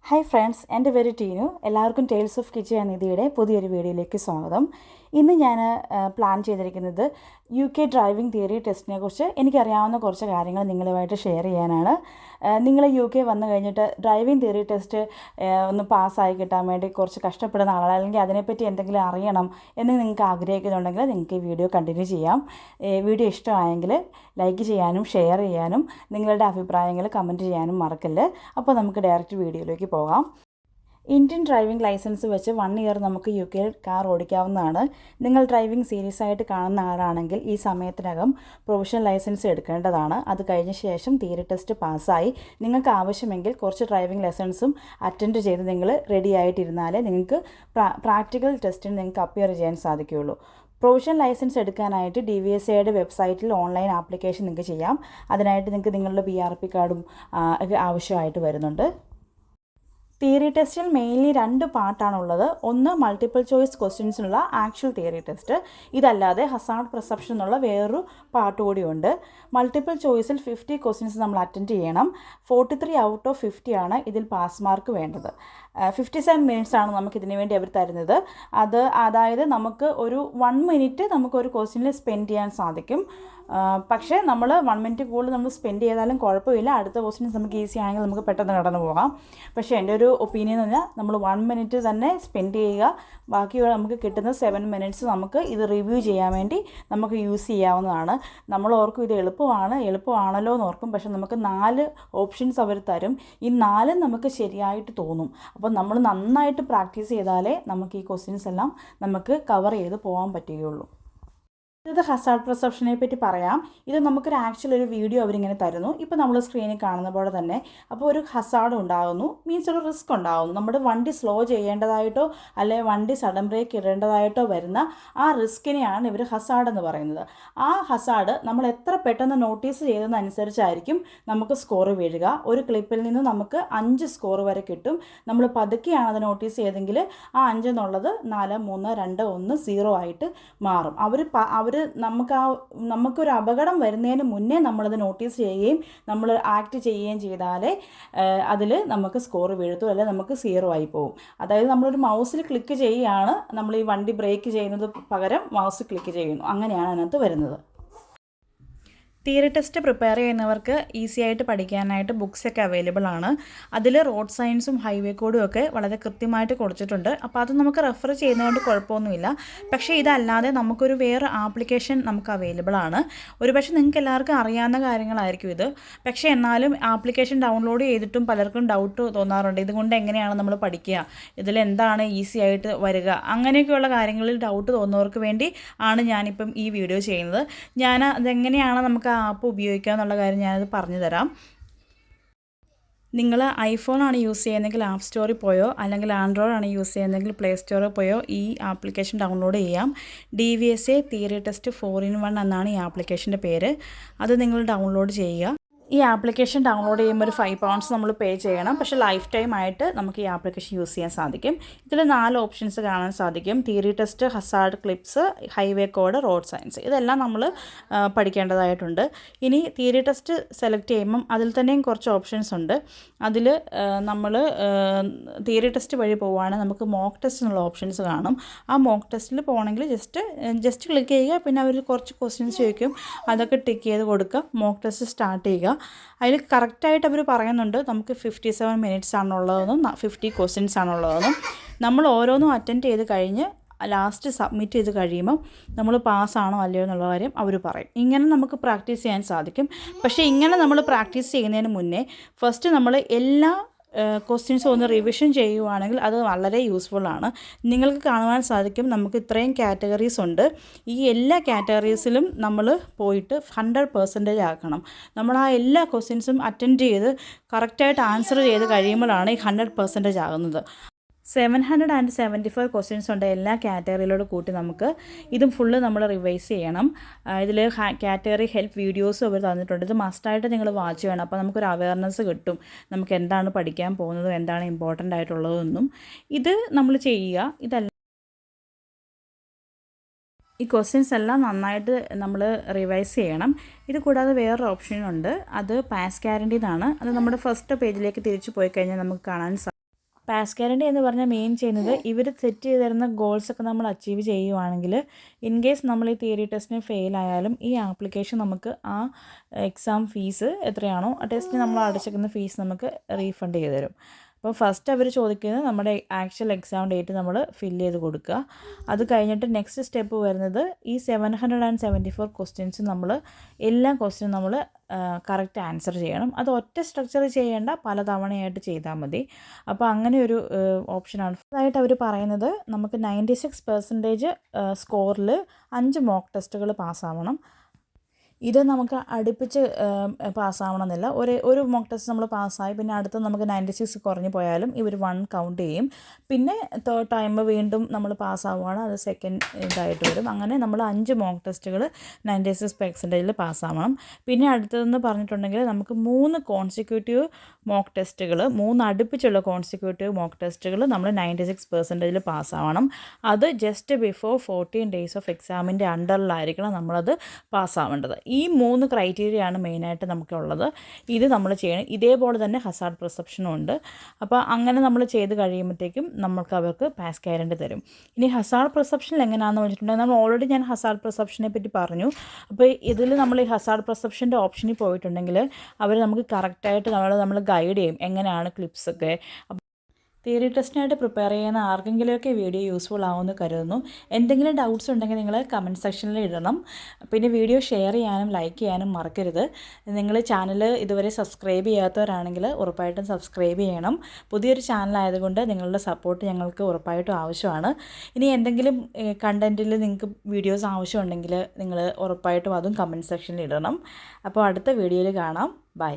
Hi friends, എൻ്റെ പേര് ടീനു. എല്ലാവർക്കും ടെയിൽസ് ഓഫ് കിച്ചൻ നിധിയുടെ പുതിയൊരു വീഡിയോയിലേക്ക് സ്വാഗതം. ഇന്ന് ഞാൻ പ്ലാൻ ചെയ്തിരിക്കുന്നത് UK ഡ്രൈവിംഗ് തിയറി ടെസ്റ്റിനെ കുറിച്ച് എനിക്കറിയാവുന്ന കുറച്ച് കാര്യങ്ങൾ നിങ്ങളുമായിട്ട് ഷെയർ ചെയ്യാനാണ്. നിങ്ങൾ UK വന്നു കഴിഞ്ഞിട്ട് ഡ്രൈവിംഗ് തിയറി ടെസ്റ്റ് ഒന്ന് പാസ്സായി കിട്ടാൻ വേണ്ടി കുറച്ച് കഷ്ടപ്പെടുന്ന ആളാണ്, അല്ലെങ്കിൽ അതിനെപ്പറ്റി എന്തെങ്കിലും അറിയണം എന്ന് നിങ്ങൾക്ക് ആഗ്രഹിക്കുന്നുണ്ടെങ്കിൽ നിങ്ങൾക്ക് ഈ വീഡിയോ കണ്ടിന്യൂ ചെയ്യാം. വീഡിയോ ഇഷ്ടമായെങ്കിൽ ലൈക്ക് ചെയ്യാനും ഷെയർ ചെയ്യാനും നിങ്ങളുടെ അഭിപ്രായങ്ങൾ കമൻറ്റ് ചെയ്യാനും മറക്കല്ല്. അപ്പോൾ നമുക്ക് ഡയറക്റ്റ് വീഡിയോയിലേക്ക് പോകാം. ഇന്ത്യൻ ഡ്രൈവിംഗ് ലൈസൻസ് വെച്ച് 1 ഇയർ നമുക്ക് UK കാർ ഓടിക്കാവുന്നതാണ്. നിങ്ങൾ ഡ്രൈവിംഗ് സീരിയസ് ആയിട്ട് കാണുന്ന ആളാണെങ്കിൽ ഈ സമയത്തിനകം പ്രൊവിഷണൽ ലൈസൻസ് എടുക്കേണ്ടതാണ്. അത് കഴിഞ്ഞ ശേഷം തിയറി ടെസ്റ്റ് പാസ്സായി നിങ്ങൾക്ക് ആവശ്യമെങ്കിൽ കുറച്ച് ഡ്രൈവിംഗ് ലെസൺസും അറ്റൻഡ് ചെയ്ത് നിങ്ങൾ റെഡി ആയിട്ടിരുന്നാലേ നിങ്ങൾക്ക് പ്രാക്ടിക്കൽ ടെസ്റ്റിന് നിങ്ങൾക്ക് അപ്പിയർ ചെയ്യാൻ സാധിക്കുകയുള്ളൂ. പ്രൊവിഷണൽ ലൈസൻസ് എടുക്കാനായിട്ട് DVSAയുടെ വെബ്സൈറ്റിൽ ഓൺലൈൻ ആപ്ലിക്കേഷൻ നിങ്ങൾക്ക് ചെയ്യാം. അതിനായിട്ട് നിങ്ങൾക്ക് നിങ്ങളുടെ BRP കാർഡും ഒക്കെ ആവശ്യമായിട്ട് വരുന്നുണ്ട്. തിയറി ടെസ്റ്റിൽ മെയിൻലി 2 പാർട്ടാണുള്ളത്. ഒന്ന് മൾട്ടിപ്പിൾ ചോയ്സ് ക്വസ്റ്റ്യൻസിനുള്ള ആക്ച്വൽ തിയറി ടെസ്റ്റ്, ഇതല്ലാതെ ഹസാർഡ് പെർസെപ്ഷൻ എന്നുള്ള വേറൊരു പാർട്ട് കൂടിയുണ്ട്. മൾട്ടിപ്പിൾ ചോയ്സിൽ 50 ക്വസ്റ്റ്യൻസ് നമ്മൾ അറ്റൻഡ് ചെയ്യണം. 43 ഔട്ട് ഓഫ് 50 ആണ് ഇതിൽ പാസ് മാർക്ക് വേണ്ടത്. 57 മിനിറ്റ്സ് ആണ് നമുക്ക് ഇതിനു വേണ്ടി അവർ തരുന്നത്. അതായത് നമുക്ക് ഒരു 1 മിനിറ്റ് നമുക്കൊരു ക്വസ്റ്റ്യനിൽ സ്പെൻഡ് ചെയ്യാൻ സാധിക്കും. പക്ഷേ നമ്മൾ 1 മിനിറ്റ് കൂടുതൽ നമ്മൾ സ്പെൻഡ് ചെയ്താലും കുഴപ്പമില്ല. അടുത്ത ക്വസ്റ്റ്യൻസ് നമുക്ക് ഈസി ആണെങ്കിൽ നമുക്ക് പെട്ടെന്ന് കടന്നു പോകാം. പക്ഷേ എൻ്റെ ഒരു ഒപ്പീനിയൻ എന്ന് പറഞ്ഞാൽ നമ്മൾ 1 മിനിറ്റ് തന്നെ സ്പെൻഡ് ചെയ്യുക. ബാക്കിയുള്ള നമുക്ക് കിട്ടുന്ന 7 മിനിറ്റ്സ് നമുക്ക് ഇത് റിവ്യൂ ചെയ്യാൻ വേണ്ടി നമുക്ക് യൂസ് ചെയ്യാവുന്നതാണ്. നമ്മൾ ഓർക്കും ഇത് എളുപ്പമാണല്ലോ എന്ന് ഓർക്കും. പക്ഷേ നമുക്ക് 4 ഓപ്ഷൻസ് അവർ തരും. ഈ 4 നമുക്ക് ശരിയായിട്ട് തോന്നും. അപ്പോൾ നമ്മൾ നന്നായിട്ട് പ്രാക്ടീസ് ചെയ്താലേ നമുക്ക് ഈ ക്വസ്റ്റ്യൻസ് എല്ലാം നമുക്ക് കവർ ചെയ്ത് പോകാൻ പറ്റുകയുള്ളൂ. ഇത് ഹസാർഡ് പെർസെപ്ഷനെ പറ്റി പറയാം. ഇത് നമുക്കൊരു ഒരു വീഡിയോ അവരിങ്ങനെ തരുന്നു. ഇപ്പോൾ നമ്മൾ സ്ക്രീനിൽ കാണുന്ന പോലെ തന്നെ അപ്പോൾ ഒരു ഹസാർഡ് ഉണ്ടാകുന്നു, മീൻസ് ഒരു റിസ്ക് ഉണ്ടാകുന്നു. നമ്മുടെ വണ്ടി സ്ലോ ചെയ്യേണ്ടതായിട്ടോ അല്ലെങ്കിൽ വണ്ടി സഡൻ ബ്രേക്ക് ഇടേണ്ടതായിട്ടോ വരുന്ന ആ റിസ്കിനെയാണ് ഇവർ ഹസാർഡ് എന്ന് പറയുന്നത്. ആ ഹസാർഡ് നമ്മൾ എത്ര പെട്ടെന്ന് നോട്ടീസ് ചെയ്തതനുസരിച്ചായിരിക്കും നമുക്ക് സ്കോർ വീഴുക. ഒരു ക്ലിപ്പിൽ നിന്ന് നമുക്ക് 5 സ്കോർ വരെ കിട്ടും. നമ്മൾ പതുക്കെയാണ് അത് നോട്ടീസ് ചെയ്തെങ്കിൽ ആ 5 എന്നുള്ളത് 4, 3, 2, 1, 0 ആയിട്ട് മാറും. അവർ നമുക്കൊരു അപകടം വരുന്നതിന് മുന്നേ നമ്മളത് നോട്ടീസ് ചെയ്യുകയും നമ്മൾ ആക്ട് ചെയ്യുകയും ചെയ്താലേ അതിൽ നമുക്ക് സ്കോർ വീഴത്തും, അല്ലെങ്കിൽ നമുക്ക് 0 ആയി പോകും. അതായത് നമ്മളൊരു മൗസിൽ ക്ലിക്ക് ചെയ്യുകയാണ്, നമ്മൾ ഈ വണ്ടി ബ്രേക്ക് ചെയ്യുന്നത് പകരം മൗസ് ക്ലിക്ക് ചെയ്യുന്നു. അങ്ങനെയാണ് അതിനകത്ത് വരുന്നത്. തിയറി ടെസ്റ്റ് പ്രിപ്പയർ ചെയ്യുന്നവർക്ക് ഈസി ആയിട്ട് പഠിക്കാനായിട്ട് ബുക്സൊക്കെ അവൈലബിൾ ആണ്. അതിൽ റോഡ് സയൻസും ഹൈവേ കോഡും ഒക്കെ വളരെ കൃത്യമായിട്ട് കൊടുത്തിട്ടുണ്ട്. അപ്പോൾ അത് നമുക്ക് റെഫർ ചെയ്യുന്നതുകൊണ്ട് കുഴപ്പമൊന്നുമില്ല. പക്ഷേ ഇതല്ലാതെ നമുക്കൊരു വേറെ ആപ്ലിക്കേഷൻ നമുക്ക് അവൈലബിൾ ആണ്. ഒരുപക്ഷെ നിങ്ങൾക്ക് എല്ലാവർക്കും അറിയാവുന്ന കാര്യങ്ങളായിരിക്കും ഇത്. പക്ഷേ എന്നാലും ആപ്ലിക്കേഷൻ ഡൗൺലോഡ് ചെയ്തിട്ടും പലർക്കും ഡൗട്ട് തോന്നാറുണ്ട്. ഇതുകൊണ്ട് എങ്ങനെയാണ് നമ്മൾ പഠിക്കുക, ഇതിലെന്താണ് ഈസി ആയിട്ട് വരിക, അങ്ങനെയൊക്കെയുള്ള കാര്യങ്ങളിൽ ഡൗട്ട് തോന്നുന്നവർക്ക് വേണ്ടി ആണ് ഞാനിപ്പം ഈ വീഡിയോ ചെയ്യുന്നത്. അതെങ്ങനെയാണ് നമുക്ക് ആപ്പ് ഉപയോഗിക്കുക എന്നുള്ള കാര്യം ഞാനത് പറഞ്ഞു തരാം. നിങ്ങൾ ഐഫോൺ ആണ് യൂസ് ചെയ്യുന്നതെങ്കിൽ ആപ്പ് സ്റ്റോറിൽ പോയോ, അല്ലെങ്കിൽ ആൻഡ്രോയിഡ് ആണ് യൂസ് ചെയ്യുന്നതെങ്കിൽ പ്ലേ സ്റ്റോറിൽ പോയോ ഈ ആപ്ലിക്കേഷൻ ഡൗൺലോഡ് ചെയ്യാം. DVSA തിയറി ടെസ്റ്റ് 4-in-1 എന്നാണ് ഈ ആപ്ലിക്കേഷൻ്റെ പേര്. അത് നിങ്ങൾ ഡൗൺലോഡ് ചെയ്യുക. ഈ ആപ്ലിക്കേഷൻ ഡൗൺലോഡ് ചെയ്യുമ്പോൾ ഒരു £5 നമ്മൾ പേ ചെയ്യണം. പക്ഷേ ലൈഫ് ടൈം ആയിട്ട് നമുക്ക് ഈ ആപ്ലിക്കേഷൻ യൂസ് ചെയ്യാൻ സാധിക്കും. ഇതിൽ 4 ഓപ്ഷൻസ് കാണാൻ സാധിക്കും: theory test, hazard clips, highway code, road science. ഇതെല്ലാം നമ്മൾ പഠിക്കേണ്ടതായിട്ടുണ്ട്. ഇനി തിയറി ടെസ്റ്റ് സെലക്ട് ചെയ്യുമ്പം അതിൽ തന്നെയും കുറച്ച് ഓപ്ഷൻസ് ഉണ്ട്. അതിൽ നമ്മൾ തിയറി ടെസ്റ്റ് വഴി പോവുകയാണെങ്കിൽ നമുക്ക് മോക്ക് ടെസ്റ്റ് എന്നുള്ള ഓപ്ഷൻസ് കാണും. ആ മോക്ക് ടെസ്റ്റിൽ പോകണമെങ്കിൽ ജസ്റ്റ് ക്ലിക്ക് ചെയ്യുക. പിന്നെ അവർ കുറച്ച് ക്വസ്റ്റ്യൻസ് ചോദിക്കും, അതൊക്കെ ടിക്ക് ചെയ്ത് കൊടുക്കുക. മോക്ക് ടെസ്റ്റ് സ്റ്റാർട്ട് ചെയ്യുക. അതിൽ കറക്റ്റായിട്ട് അവർ പറയുന്നുണ്ട് നമുക്ക് 57 മിനിറ്റ്സ് ആണുള്ളതെന്നും 50 ക്വസ്റ്റ്യൻസ് ആണുള്ളതെന്നും. നമ്മൾ ഓരോന്നും അറ്റൻഡ് ചെയ്ത് കഴിഞ്ഞ് ലാസ്റ്റ് സബ്മിറ്റ് ചെയ്ത് കഴിയുമ്പോൾ നമ്മൾ പാസ്സാണോ അല്ലയോ എന്നുള്ള കാര്യം അവർ പറയും. ഇങ്ങനെ നമുക്ക് പ്രാക്ടീസ് ചെയ്യാൻ സാധിക്കും. പക്ഷേ ഇങ്ങനെ നമ്മൾ പ്രാക്ടീസ് ചെയ്യുന്നതിന് മുന്നേ ഫസ്റ്റ് നമ്മൾ എല്ലാ ക്വസ്റ്റ്യൻസ് ഒന്ന് റിവിഷൻ ചെയ്യുവാണെങ്കിൽ അത് വളരെ യൂസ്ഫുള്ളാണ്. നിങ്ങൾക്ക് കാണുവാൻ സാധിക്കും നമുക്ക് ഇത്രയും കാറ്റഗറീസ് ഉണ്ട്. ഈ എല്ലാ കാറ്റഗറീസിലും നമ്മൾ പോയിട്ട് 100% ആക്കണം. നമ്മൾ ആ എല്ലാ ക്വസ്റ്റ്യൻസും അറ്റൻഡ് ചെയ്ത് കറക്റ്റായിട്ട് ആൻസർ ചെയ്ത് കഴിയുമ്പോഴാണ് ഈ 100% ആകുന്നത്. 775 ക്വസ്റ്റ്യൻസ് ഉണ്ട് എല്ലാ കാറ്റഗറിയിലോട് കൂട്ടി. നമുക്ക് ഇതും ഫുള്ള് നമ്മൾ റിവൈസ് ചെയ്യണം. ഇതിൽ കാറ്റഗറി ഹെൽപ്പ് വീഡിയോസും അവർ തന്നിട്ടുണ്ട്. ഇത് മസ്റ്റായിട്ട് നിങ്ങൾ വാച്ച് ചെയ്യണം. അപ്പോൾ നമുക്കൊരു അവയർനെസ് കിട്ടും, നമുക്ക് എന്താണ് പഠിക്കാൻ പോകുന്നതും എന്താണ് ഇമ്പോർട്ടൻ്റ് ആയിട്ടുള്ളതെന്നും. ഇത് നമ്മൾ ചെയ്യുക. ഇതല്ല, ഈ ക്വസ്റ്റ്യൻസ് എല്ലാം നന്നായിട്ട് നമ്മൾ റിവൈസ് ചെയ്യണം. ഇത് കൂടാതെ വേറൊരു ഓപ്ഷനുണ്ട്, അത് പാസ് ഗ്യാരണ്ടി എന്നാണ്. അത് നമ്മുടെ ഫസ്റ്റ് പേജിലേക്ക് തിരിച്ചു പോയി കഴിഞ്ഞാൽ നമുക്ക് കാണാൻ പാസ് ഗ്യാരണ്ടി എന്ന് പറഞ്ഞാൽ മെയിൻ ചെയ്യുന്നത് ഇവർ സെറ്റ് ചെയ്ത് തരുന്ന ഗോൾസൊക്കെ നമ്മൾ അച്ചീവ് ചെയ്യുവാണെങ്കിൽ ഇൻ കേസ് നമ്മൾ ഈ തിയറി ടെസ്റ്റിന് ഫെയിൽ ആയാലും ഈ ആപ്ലിക്കേഷൻ നമുക്ക് ആ എക്സാം ഫീസ് എത്രയാണോ ആ ടെസ്റ്റിന് നമ്മൾ അടച്ചിരിക്കുന്ന ഫീസ് നമുക്ക് റീഫണ്ട് ചെയ്ത് തരും. അപ്പോൾ ഫസ്റ്റ് അവർ ചോദിക്കുന്നത് നമ്മുടെ ആക്ച്വൽ എക്സാം ഡേറ്റ് നമ്മൾ ഫില്ല് ചെയ്ത് കൊടുക്കുക. അത് കഴിഞ്ഞിട്ട് നെക്സ്റ്റ് സ്റ്റെപ്പ് വരുന്നത് ഈ 774 ക്വസ്റ്റ്യൻസ് നമ്മൾ എല്ലാ ക്വസ്റ്റ്യനും നമ്മൾ കറക്റ്റ് ആൻസർ ചെയ്യണം. അത് ഒറ്റ സ്ട്രക്ചർ ചെയ്യേണ്ട, പല തവണയായിട്ട് ചെയ്താൽ മതി. അപ്പോൾ അങ്ങനെ ഒരു ഓപ്ഷനാണ്. അതായിട്ട് അവർ പറയുന്നത് നമുക്ക് 96% സ്കോറിൽ 5 മോക്ക് ടെസ്റ്റുകൾ പാസ്സാവണം. ഇത് നമുക്ക് അടുപ്പിച്ച് പാസ്സാവണമെന്നില്ല. ഒരു മോക്ക് ടെസ്റ്റ് നമ്മൾ പാസ്സായി പിന്നെ അടുത്ത നമുക്ക് 96 കുറഞ്ഞു പോയാലും ഇവർ 1 കൗണ്ട് ചെയ്യും. പിന്നെ തേർഡ് ടൈം വീണ്ടും നമ്മൾ പാസ്സാവുകയാണ്, അത് സെക്കൻഡ് ഇതായിട്ട് വരും. അങ്ങനെ നമ്മൾ 5 മോക്ക് ടെസ്റ്റുകൾ 96% പാസ്സാവണം. പിന്നെ അടുത്തതെന്ന് പറഞ്ഞിട്ടുണ്ടെങ്കിൽ നമുക്ക് 3 കോൺസിക്യൂട്ടീവ് മോക്ക് ടെസ്റ്റുകൾ, 3 അടുപ്പിച്ചുള്ള കോൺസിക്യൂട്ടീവ് മോക്ക് ടെസ്റ്റുകൾ നമ്മൾ 96% പാസ്സാവണം. അത് ജസ്റ്റ് ബിഫോർ 14 ഡേയ്സ് ഓഫ് എക്സാമിൻ്റെ അണ്ടറിലായിരിക്കണം നമ്മളത് പാസ്സാവേണ്ടത്. ഈ 3 ക്രൈറ്റീരിയയാണ് മെയിനായിട്ട് നമുക്കുള്ളത്. ഇത് നമ്മൾ ചെയ്യണം. ഇതേപോലെ തന്നെ ഹസാർഡ് പെർസെപ്ഷനും ഉണ്ട്. അപ്പോൾ അങ്ങനെ നമ്മൾ ചെയ്ത് കഴിയുമ്പോഴത്തേക്കും നമുക്ക് അവർക്ക് പാസ് ഗ്യാരണ്ടി തരും. ഇനി ഹസാർഡ് പെർസെപ്ഷനിൽ എങ്ങനെയാണെന്ന് വെച്ചിട്ടുണ്ടെങ്കിൽ നമ്മൾ ഓൾറെഡി ഞാൻ ഹസാർഡ് പെർസെപ്ഷനെ പറ്റി പറഞ്ഞു. അപ്പോൾ ഇതിൽ നമ്മൾ ഈ ഹസാർഡ് പെർസെപ്ഷൻ്റെ ഓപ്ഷനിൽ പോയിട്ടുണ്ടെങ്കിൽ അവർ നമുക്ക് കറക്റ്റായിട്ട് നമ്മൾ ഗൈഡ് ചെയ്യും എങ്ങനെയാണ് ക്ലിപ്സൊക്കെ. തിയറി ടെസ്റ്റിനായിട്ട് പ്രിപ്പയർ ചെയ്യുന്ന ആർക്കെങ്കിലുമൊക്കെ വീഡിയോ യൂസ്ഫുൾ ആവുമെന്ന് കരുതുന്നു. എന്തെങ്കിലും ഡൗട്ട്സ് ഉണ്ടെങ്കിൽ നിങ്ങൾ കമൻറ്റ് സെക്ഷനിൽ ഇടണം. പിന്നെ വീഡിയോ ഷെയർ ചെയ്യാനും ലൈക്ക് ചെയ്യാനും മറക്കരുത്. നിങ്ങൾ ചാനൽ ഇതുവരെ സബ്സ്ക്രൈബ് ചെയ്യാത്തവരാണെങ്കിൽ ഉറപ്പായിട്ടും സബ്സ്ക്രൈബ് ചെയ്യണം. പുതിയൊരു ചാനലായതുകൊണ്ട് നിങ്ങളുടെ സപ്പോർട്ട് ഞങ്ങൾക്ക് ഉറപ്പായിട്ടും ആവശ്യമാണ്. ഇനി എന്തെങ്കിലും കണ്ടൻറ്റിൽ നിങ്ങൾക്ക് വീഡിയോസ് ആവശ്യമുണ്ടെങ്കിൽ നിങ്ങൾ ഉറപ്പായിട്ടും അതും കമൻറ്റ് സെക്ഷനിൽ ഇടണം. അപ്പോൾ അടുത്ത വീഡിയോയിൽ കാണാം. ബൈ.